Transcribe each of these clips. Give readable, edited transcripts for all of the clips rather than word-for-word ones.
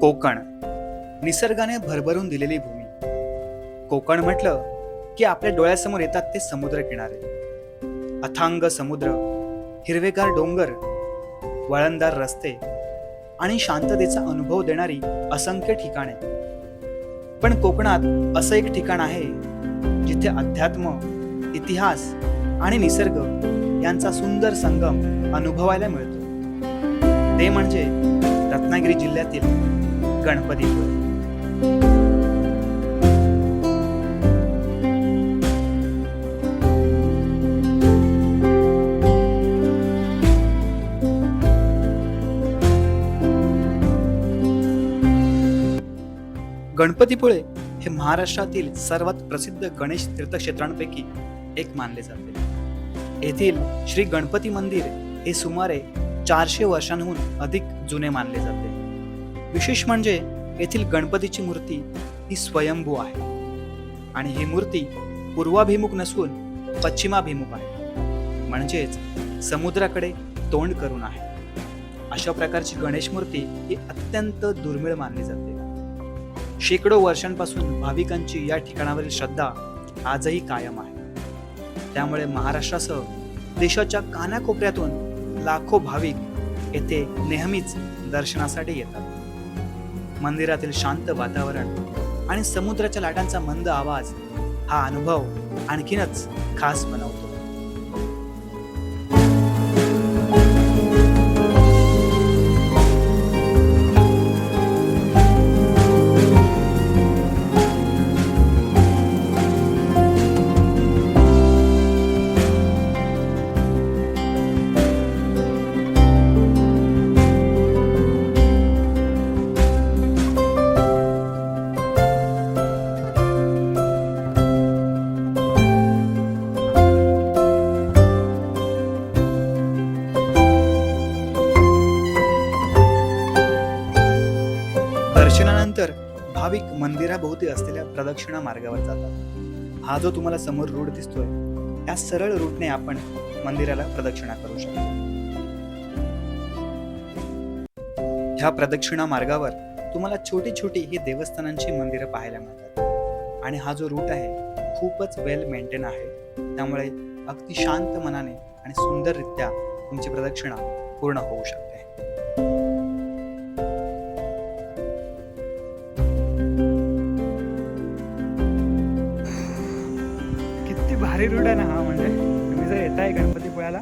कोकण, निसर्गाने भरभरून दिलेली भूमी. कोकण म्हटलं की आपल्या डोळ्यासमोर येतात ते समुद्र किनारे, अथांग समुद्र, हिरवेगार डोंगर, वळणदार रस्ते आणि शांततेचा अनुभव देणारी असंख्य ठिकाणे. पण कोकणात असं एक ठिकाण आहे जिथे अध्यात्म, इतिहास आणि निसर्ग यांचा सुंदर संगम अनुभवायला मिळतो. ते म्हणजे रत्नागिरी जिल्ह्यातील गणपतीपुळे. गणपतीपुळे हे महाराष्ट्रातील सर्वात प्रसिद्ध गणेश तीर्थक्षेत्रांपैकी एक मानले जाते. येथील श्री गणपती मंदिर हे सुमारे 400 वर्षांहून अधिक जुने मानले जाते. विशेष म्हणजे येथील गणपतीची मूर्ती ही स्वयंभू आहे आणि ही मूर्ती पूर्वाभिमुख नसून पश्चिमाभिमुख आहे, म्हणजेच समुद्राकडे तोंड करून आहे. अशा प्रकारची गणेश मूर्ती ही अत्यंत दुर्मिळ मानली जाते. शेकडो वर्षांपासून भाविकांची या ठिकाणावरील श्रद्धा आजही कायम आहे. त्यामुळे महाराष्ट्रासह देशाच्या कानाकोपऱ्यातून लाखो भाविक येथे नेहमीच दर्शनासाठी येतात. मंदिरातील शांत वातावरण आणि समुद्राच्या लाटांचा मंद आवाज हा अनुभव आणखीनच खास बनवतो. दर्शनानंतर भाविक मंदिराभोवती असलेल्या प्रदक्षिणा मार्गावर जातात. हा जो तुम्हाला समोर रूट दिसतोय, या सरळ रूटने आपण मंदिराला प्रदक्षिणा करू शकतो. ह्या प्रदक्षिणा मार्गावर तुम्हाला छोटी छोटी ही देवस्थानांची मंदिरं पाहायला मिळतात आणि हा जो रूट आहे खूपच वेल मेंटेन आहे. त्यामुळे अगदी शांत मनाने आणि सुंदररित्या तुमची प्रदक्षिणा पूर्ण होऊ शकते. भारी रूट आहे ना हा. म्हणजे तुम्ही जर येत आहे गणपतीपुळ्याला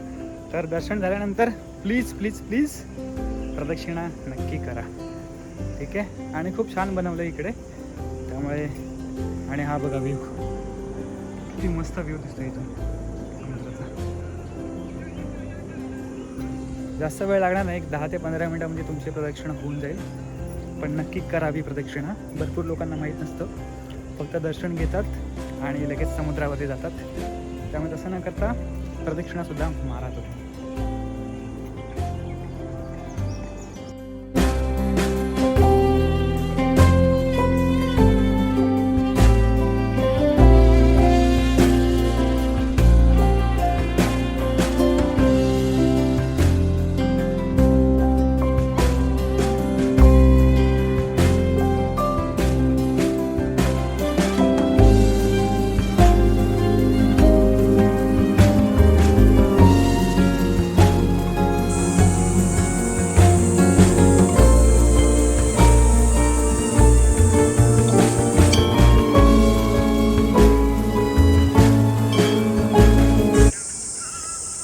तर दर्शन झाल्यानंतर प्लीज प्लीज प्लीज प्रदक्षिणा नक्की करा, ठीक आहे. आणि खूप छान बनवलं इकडे, त्यामुळे. आणि हा बघा व्ह्यू, किती मस्त व्ह्यू दिसतो इथून समुद्राचा. जास्त वेळ लागणार नाही, एक 10 ते 15 मिनिटामध्ये तुमची प्रदक्षिणा होऊन जाईल. पण नक्की करावी प्रदक्षिणा. भरपूर लोकांना माहीत नसतं, फक्त दर्शन घेतात आणि लगेच समुद्रावरती जातात. त्यामुळे तसं न करता प्रदक्षिणासुद्धा मारा तुम्ही.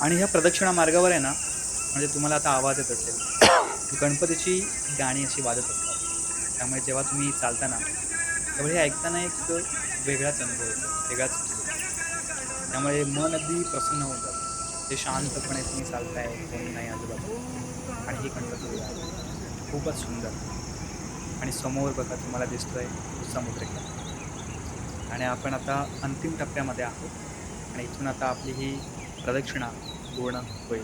आणि ह्या प्रदक्षिणा मार्गावर आहे ना, म्हणजे तुम्हाला आता आवाज येत असेल, गणपतीची गाणी अशी वाजत असतात. त्यामुळे जेव्हा तुम्ही चालता ना, त्यामुळे हे ऐकताना एक वेगळाच अनुभव येतो, वेगळाच फील होतो. त्यामुळे मन अगदी प्रसन्न होऊन जातं. ते शांतपणे तुम्ही चालताय, कोणी नाही आजूबाजू, आणि ही गणपती आहे खूपच सुंदर. आणि समोर बघा तुम्हाला दिसतोय समुद्र किनारा. आणि आपण आता अंतिम टप्प्यामध्ये आहोत आणि इथून आता आपली ही प्रदक्षिणा पूर्ण होईल.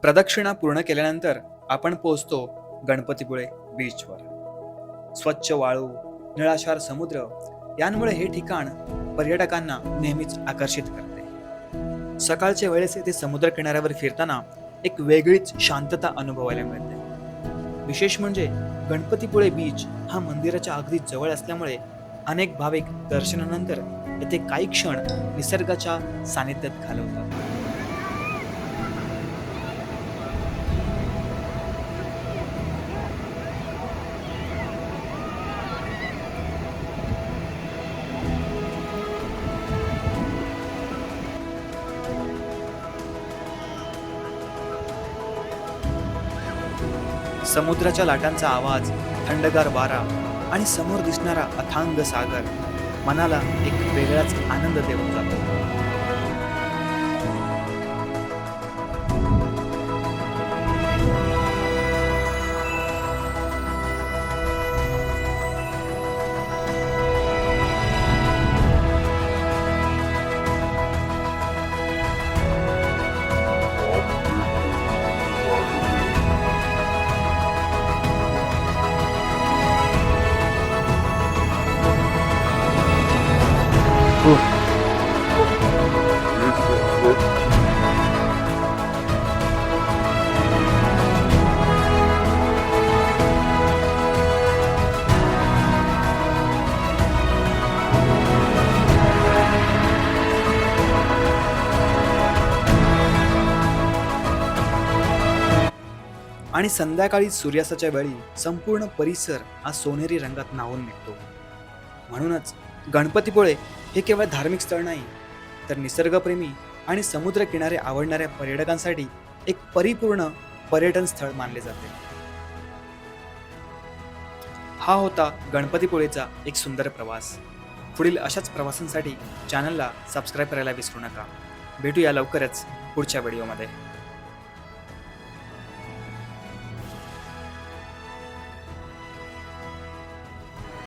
प्रदक्षिणा पूर्ण केल्यानंतर आपण पोहोचतो गणपतीपुळे बीचवर. स्वच्छ वाळू, निळाशार समुद्र यांमुळे हे ठिकाण पर्यटकांना नेहमीच आकर्षित करते. सकाळच्या वेळेस येथे समुद्र किनाऱ्यावर फिरताना एक वेगळीच शांतता अनुभवायला मिळते. विशेष म्हणजे गणपतीपुळे बीच हा मंदिराच्या अगदी जवळ असल्यामुळे अनेक भाविक दर्शनानंतर येथे काही क्षण निसर्गाच्या सानिध्यात घालवतात. समुद्राच्या लाटांचा आवाज, थंडगार वारा आणि समोर दिसणारा अथांग सागर मनाला एक वेगळाच आनंद देऊन जातो. आणि संध्याकाळी सूर्यास्ताच्या वेळी संपूर्ण परिसर हा सोनेरी रंगात न्हावून निघतो. म्हणूनच गणपतीपुळे हे केवळ धार्मिक स्थळ नाही, तर निसर्गप्रेमी आणि समुद्रकिनारे आवडणाऱ्या पर्यटकांसाठी एक परिपूर्ण पर्यटन स्थळ मानले जाते. हा होता गणपतीपुळेचा एक सुंदर प्रवास. पुढील अशाच प्रवासांसाठी चॅनलला सबस्क्राईब करायला विसरू नका. भेटूया लवकरच पुढच्या व्हिडिओमध्ये.